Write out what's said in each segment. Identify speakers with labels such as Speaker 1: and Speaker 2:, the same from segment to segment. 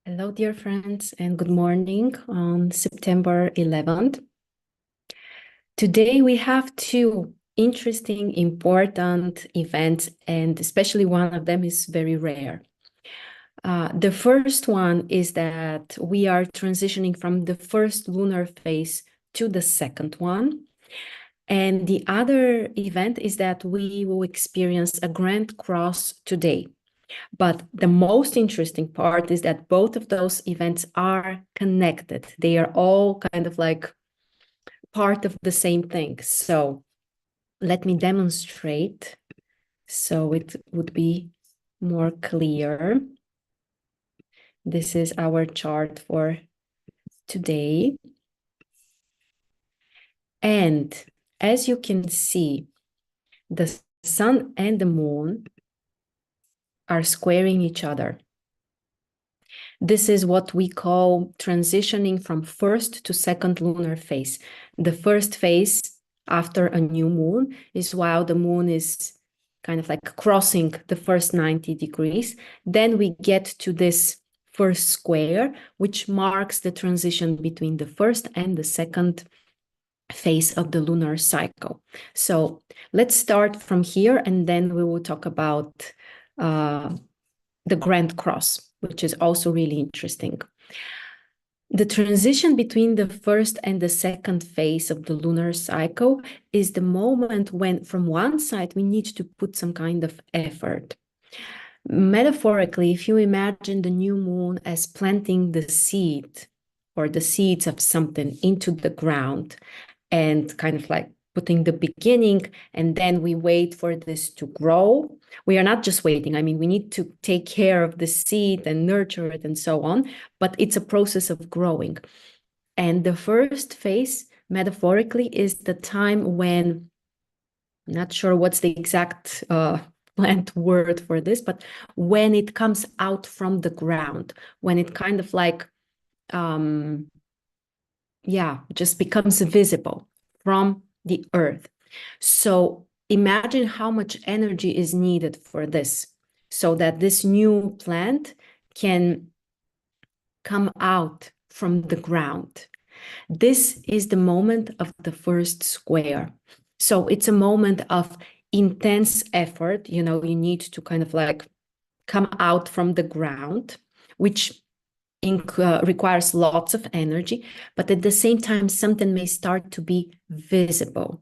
Speaker 1: Hello, dear friends, and good morning on September 11th. Today we have two interesting, important events, and especially one of them is very rare. The first one is that we are transitioning from the first lunar phase to the second one. And the other event is that we will experience a grand cross today. But the most interesting part is that both of those events are connected. They are all kind of like part of the same thing. So let me demonstrate so it would be more clear. This is our chart for today. And as you can see, the sun and the moon are squaring each other. This is what we call transitioning from first to second lunar phase. The first phase after a new moon is while the moon is kind of like crossing the first 90 degrees. Then we get to this first square, which marks the transition between the first and the second phase of the lunar cycle. So let's start from here, and then we will talk about the Grand Cross, which is also really interesting. The transition between the first and the second phase of the lunar cycle is the moment when, from one side, we need to put some kind of effort. Metaphorically, if you imagine the new moon as planting the seed or the seeds of something into the ground and kind of like putting the beginning, and then we wait for this to grow. We are not just waiting. I mean, we need to take care of the seed and nurture it and so on, but it's a process of growing. And the first phase, metaphorically, is the time when, I'm not sure what's the exact plant word for this, but when it comes out from the ground, when it kind of like, just becomes visible from the earth. So imagine how much energy is needed for this, so that this new plant can come out from the ground. This is the moment of the first square. So it's a moment of intense effort. You know, you need to kind of like come out from the ground, which requires lots of energy, but at the same time, something may start to be visible,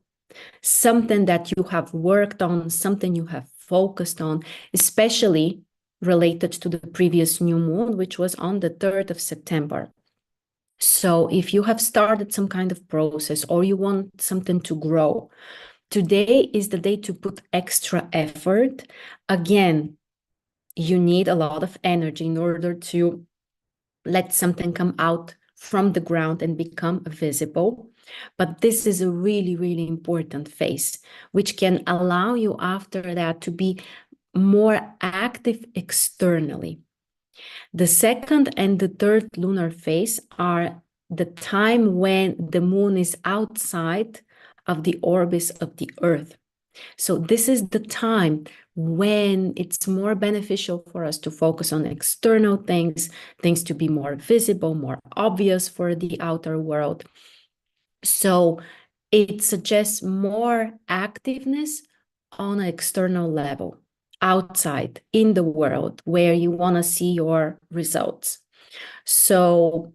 Speaker 1: something that you have worked on, something you have focused on, especially related to the previous new moon, which was on the 3rd of September. So if you have started some kind of process or you want something to grow, today is the day to put extra effort. Again, you need a lot of energy in order to let something come out from the ground and become visible. But this is a really, really important phase, which can allow you after that to be more active externally. The second and the third lunar phase are the time when the moon is outside of the orbit of the Earth. So this is the time when it's more beneficial for us to focus on external things, things to be more visible, more obvious for the outer world. So it suggests more activeness on an external level, outside in the world where you want to see your results. So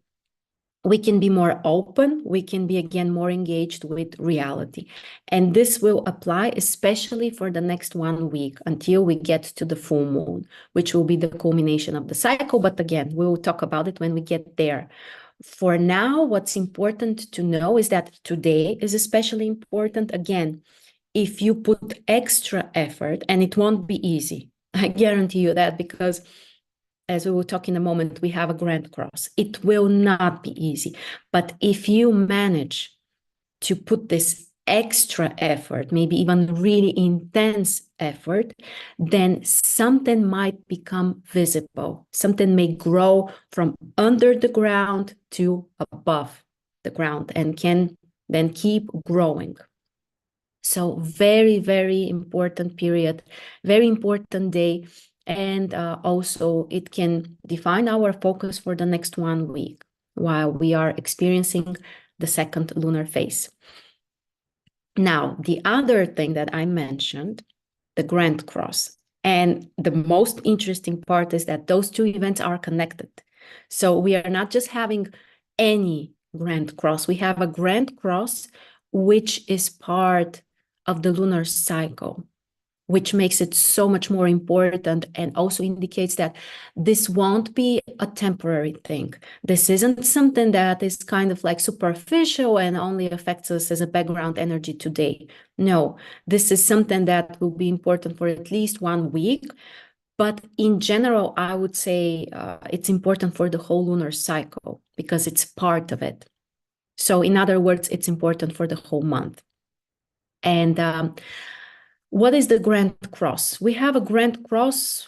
Speaker 1: we can be more open, we can be again more engaged with reality. And this will apply especially for the next 1 week until we get to the full moon, which will be the culmination of the cycle. But again, we will talk about it when we get there. For now, what's important to know is that today is especially important. Again, if you put extra effort, and it won't be easy, I guarantee you that, because as we will talk in a moment, we have a grand cross. It will not be easy. But if you manage to put this extra effort, maybe even really intense effort, then something might become visible. Something may grow from under the ground to above the ground and can then keep growing. So very, very important period, very important day. and also it can define our focus for the next 1 week while we are experiencing the second lunar phase. Now, the other thing that I mentioned, the Grand Cross, and the most interesting part is that those two events are connected. So we are not just having any Grand Cross, we have a Grand Cross which is part of the lunar cycle, which makes it so much more important and also indicates that this won't be a temporary thing. This isn't something that is kind of like superficial and only affects us as a background energy today. No, this is something that will be important for at least 1 week. But in general, I would say it's important for the whole lunar cycle because it's part of it. So in other words, it's important for the whole month. And what is the Grand Cross? We have a Grand Cross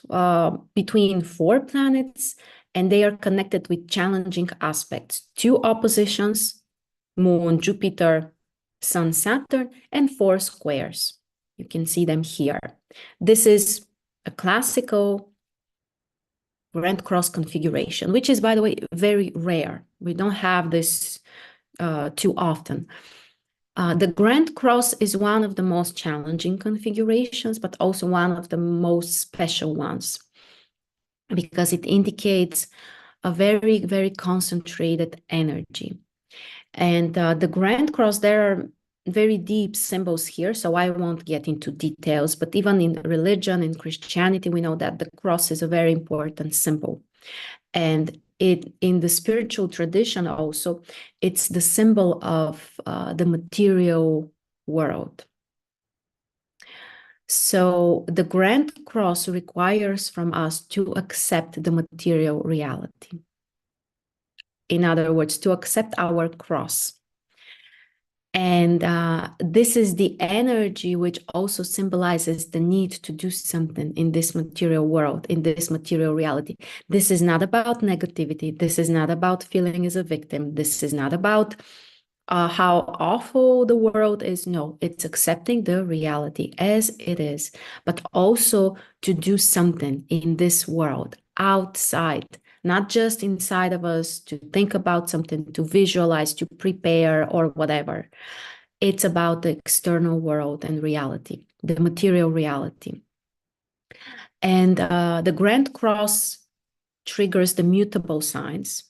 Speaker 1: between 4 planets, and they are connected with challenging aspects. 2 oppositions, Moon, Jupiter, Sun, Saturn, and 4 squares. You can see them here. This is a classical Grand Cross configuration, which is, by the way, very rare. We don't have this too often. The Grand Cross is one of the most challenging configurations, but also one of the most special ones because it indicates a very, very concentrated energy. And the Grand Cross, there are very deep symbols here, so I won't get into details, but even in religion, in Christianity, we know that the cross is a very important symbol. And in the spiritual tradition also, it's the symbol of the material world. So the Grand Cross requires from us to accept the material reality. In other words, to accept our cross. And this is the energy which also symbolizes the need to do something in this material world, in this material reality. This is not about negativity. This is not about feeling as a victim. This is not about how awful the world is. No, it's accepting the reality as it is, but also to do something in this world outside, not just inside of us, to think about something, to visualize, to prepare, or whatever. It's about the external world and reality, the material reality. And the Grand Cross triggers the mutable signs.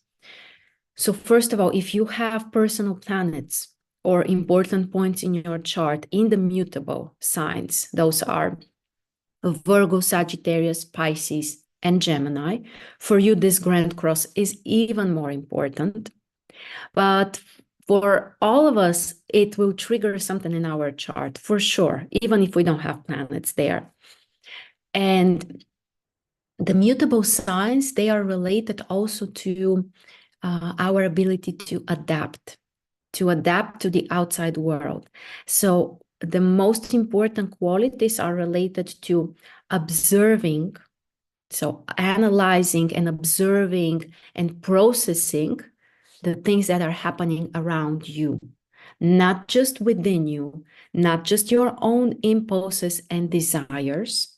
Speaker 1: So first of all, if you have personal planets or important points in your chart in the mutable signs, those are Virgo, Sagittarius, Pisces, and Gemini, for you, this Grand Cross is even more important. But for all of us, it will trigger something in our chart, for sure, even if we don't have planets there. And the mutable signs, they are related also to our ability to adapt to the outside world. So the most important qualities are related to observing, so analyzing and observing and processing the things that are happening around you, not just within you, not just your own impulses and desires,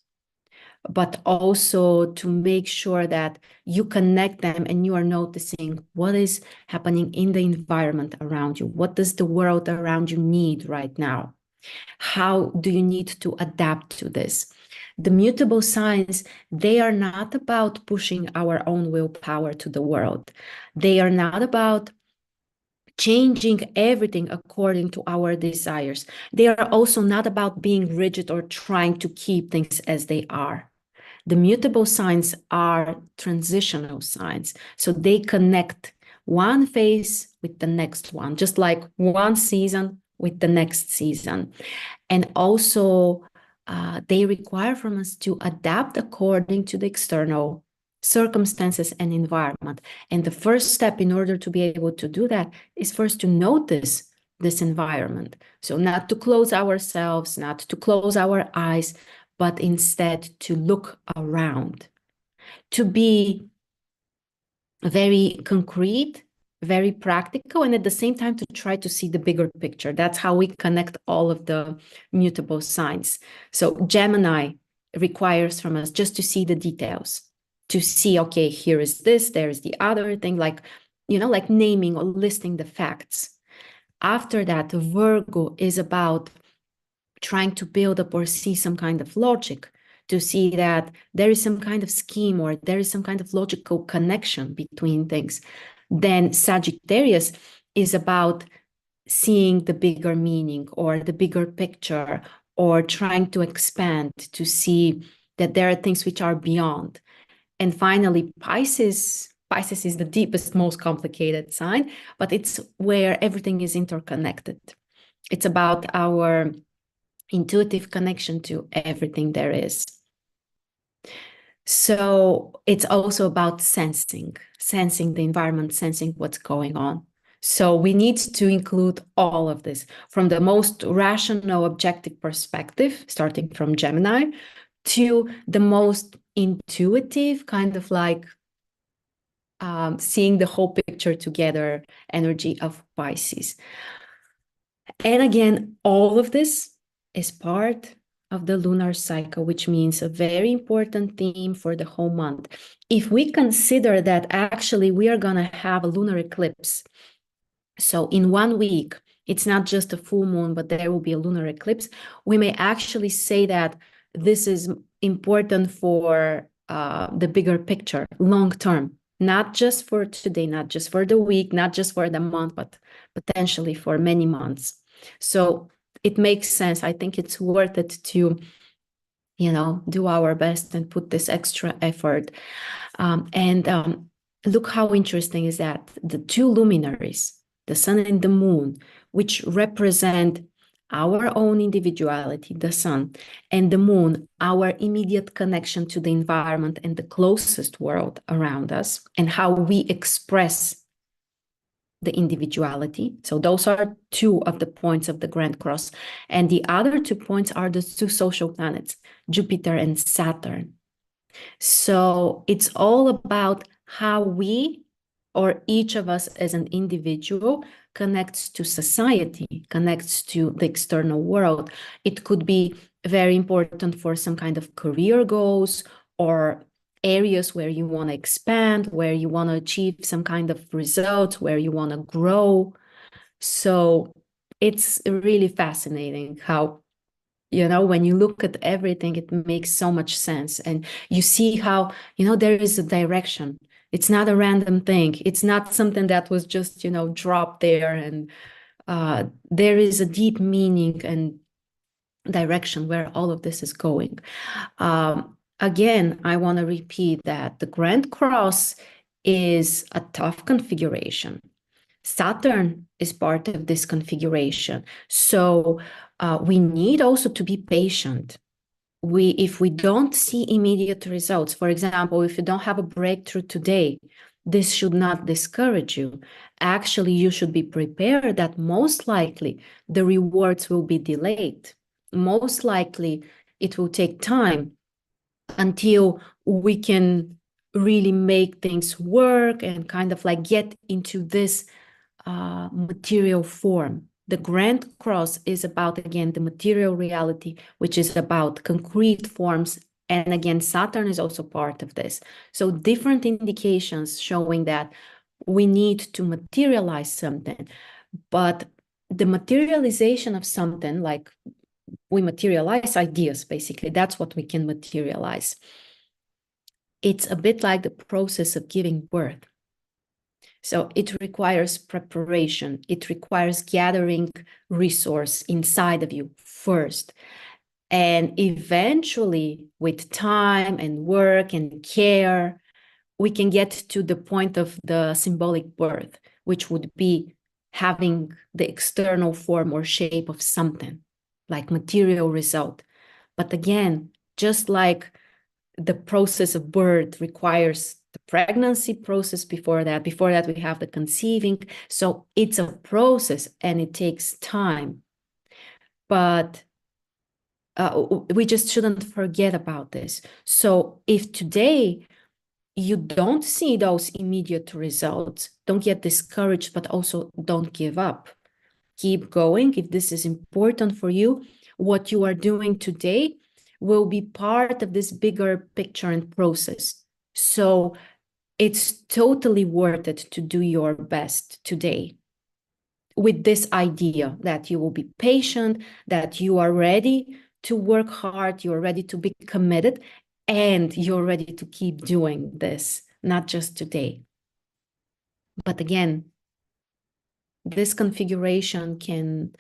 Speaker 1: but also to make sure that you connect them and you are noticing what is happening in the environment around you. What does the world around you need right now? How do you need to adapt to this? The mutable signs, they are not about pushing our own willpower to the world. They are not about changing everything according to our desires. They are also not about being rigid or trying to keep things as they are. The mutable signs are transitional signs. So they connect one phase with the next one, just like one season with the next season. And also, they require from us to adapt according to the external circumstances and environment. And the first step in order to be able to do that is first to notice this environment. So not to close ourselves, not to close our eyes, but instead to look around, to be very concrete, very practical, and at the same time to try to see the bigger picture. That's how we connect all of the mutable signs. So Gemini, requires from us just to see the details, to see, okay, here is this, there is the other thing, like, like naming or listing the facts. After that, Virgo is about trying to build up or see some kind of logic, to see that there is some kind of scheme or there is some kind of logical connection between things. Then Sagittarius is about seeing the bigger meaning or the bigger picture, or trying to expand to see that there are things which are beyond. And finally, Pisces is the deepest, most complicated sign, but it's where everything is interconnected. It's about our intuitive connection to everything there is. So it's also about sensing the environment, sensing what's going on. So we need to include all of this from the most rational, objective perspective, starting from Gemini, to the most intuitive, kind of like seeing the whole picture together energy of Pisces. And again, all of this is part of the lunar cycle, which means a very important theme for the whole month. If we consider that actually we are going to have a lunar eclipse, so in 1 week, it's not just a full moon, but there will be a lunar eclipse, we may actually say that this is important for the bigger picture, long term, not just for today, not just for the week, not just for the month, but potentially for many months. So it makes sense. I think it's worth it to, do our best and put this extra effort. Look how interesting is that the two luminaries, the sun and the moon, which represent our own individuality, the sun, and the moon, our immediate connection to the environment and the closest world around us, and how we express the individuality. So those are two of the points of the Grand Cross. And the other 2 points are the 2 social planets, Jupiter and Saturn. So it's all about how we, or each of us as an individual, connects to society, connects to the external world. It could be very important for some kind of career goals or areas where you want to expand, where you want to achieve some kind of results, where you want to grow. So it's really fascinating how, when you look at everything, it makes so much sense. And you see how, there is a direction. It's not a random thing. It's not something that was just, dropped there. And there is a deep meaning and direction where all of this is going. Again, I want to repeat that the Grand Cross is a tough configuration. Saturn is part of this configuration. So we need also to be patient. If we don't see immediate results, for example, if you don't have a breakthrough today, this should not discourage you. Actually, you should be prepared that most likely the rewards will be delayed. Most likely it will take time until we can really make things work and kind of like get into this material form. The Grand Cross is about, again, the material reality, which is about concrete forms. And again, Saturn is also part of this. So different indications showing that we need to materialize something. But the materialization of something, like we materialize ideas, basically, that's what we can materialize. It's a bit like the process of giving birth. So it requires preparation. It requires gathering resource inside of you first. And eventually, with time and work and care, we can get to the point of the symbolic birth, which would be having the external form or shape of something, like material result. But again, just like the process of birth requires the pregnancy process before that we have the conceiving. So it's a process and it takes time. But we just shouldn't forget about this. So if today you don't see those immediate results, don't get discouraged, but also don't give up. Keep going. If this is important for you, what you are doing today will be part of this bigger picture and process. So it's totally worth it to do your best today with this idea that you will be patient, that you are ready to work hard, you're ready to be committed, and you're ready to keep doing this, not just today. But again, this configuration can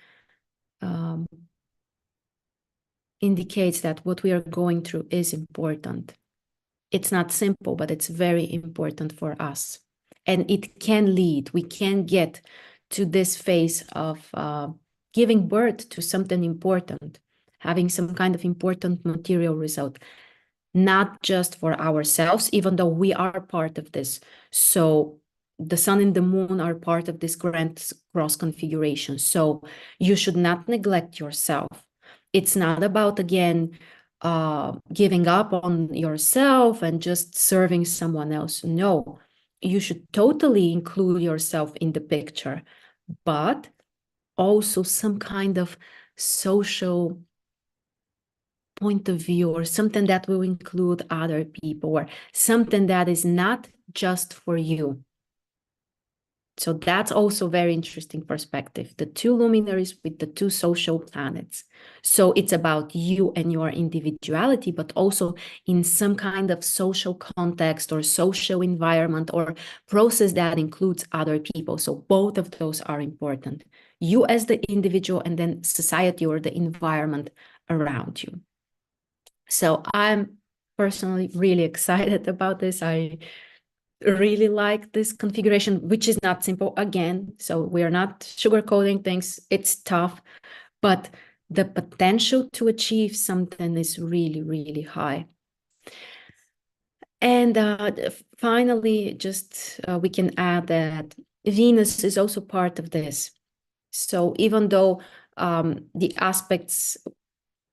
Speaker 1: indicates that what we are going through is important. It's not simple, but it's very important for us. And it can lead, we can get to this phase of giving birth to something important, having some kind of important material result, not just for ourselves, even though we are part of this. So the sun and the moon are part of this grand cross configuration. So you should not neglect yourself. It's not about, again, giving up on yourself and just serving someone else. No, you should totally include yourself in the picture, but also some kind of social point of view or something that will include other people or something that is not just for you. So that's also very interesting perspective. The two luminaries with the two social planets. So it's about you and your individuality, but also in some kind of social context or social environment or process that includes other people. So both of those are important. You as the individual and then society or the environment around you. So I'm personally really excited about this. I really like this configuration, which is not simple again. So we are not sugarcoating things. It's tough, but the potential to achieve something is really, really high. And finally, just we can add that Venus is also part of this. So even though the aspects,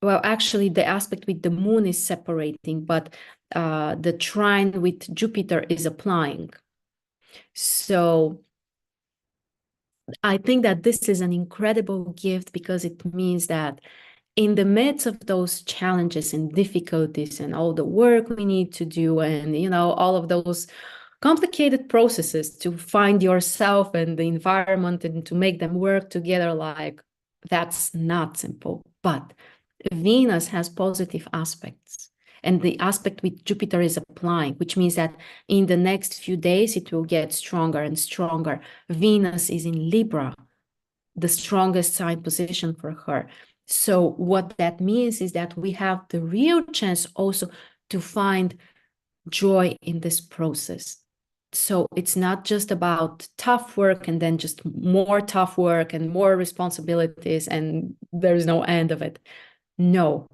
Speaker 1: well, actually the aspect with the moon is separating, but the trine with Jupiter is applying. So I think that this is an incredible gift because it means that in the midst of those challenges and difficulties and all the work we need to do and, you know, all of those complicated processes to find yourself and the environment and to make them work together, like that's not simple. But Venus has positive aspects. And the aspect with Jupiter is applying, which means that in the next few days, it will get stronger and stronger. Venus is in Libra, the strongest sign position for her. So what that means is that we have the real chance also to find joy in this process. So it's not just about tough work and then just more tough work and more responsibilities and there's no end of it. No,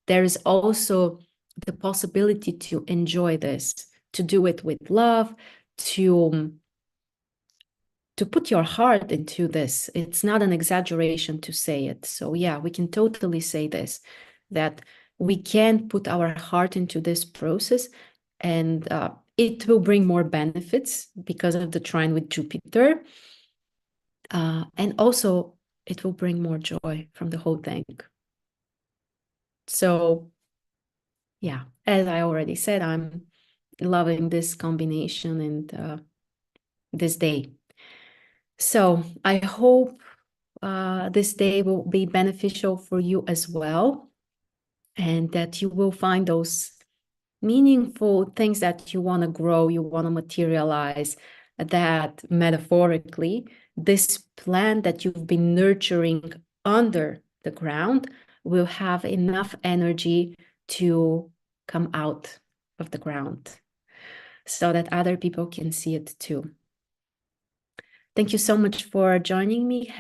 Speaker 1: there is also the possibility to enjoy this, to do it with love, to put your heart into this. It's not an exaggeration to say it. So yeah, we can totally say this, that we can put our heart into this process and it will bring more benefits because of the trine with Jupiter. And also it will bring more joy from the whole thing. So yeah, as I already said, I'm loving this combination and this day. So I hope this day will be beneficial for you as well, and that you will find those meaningful things that you want to grow, you want to materialize, that metaphorically, this plant that you've been nurturing under the ground will have enough energy to come out of the ground so that other people can see it too. Thank you so much for joining me.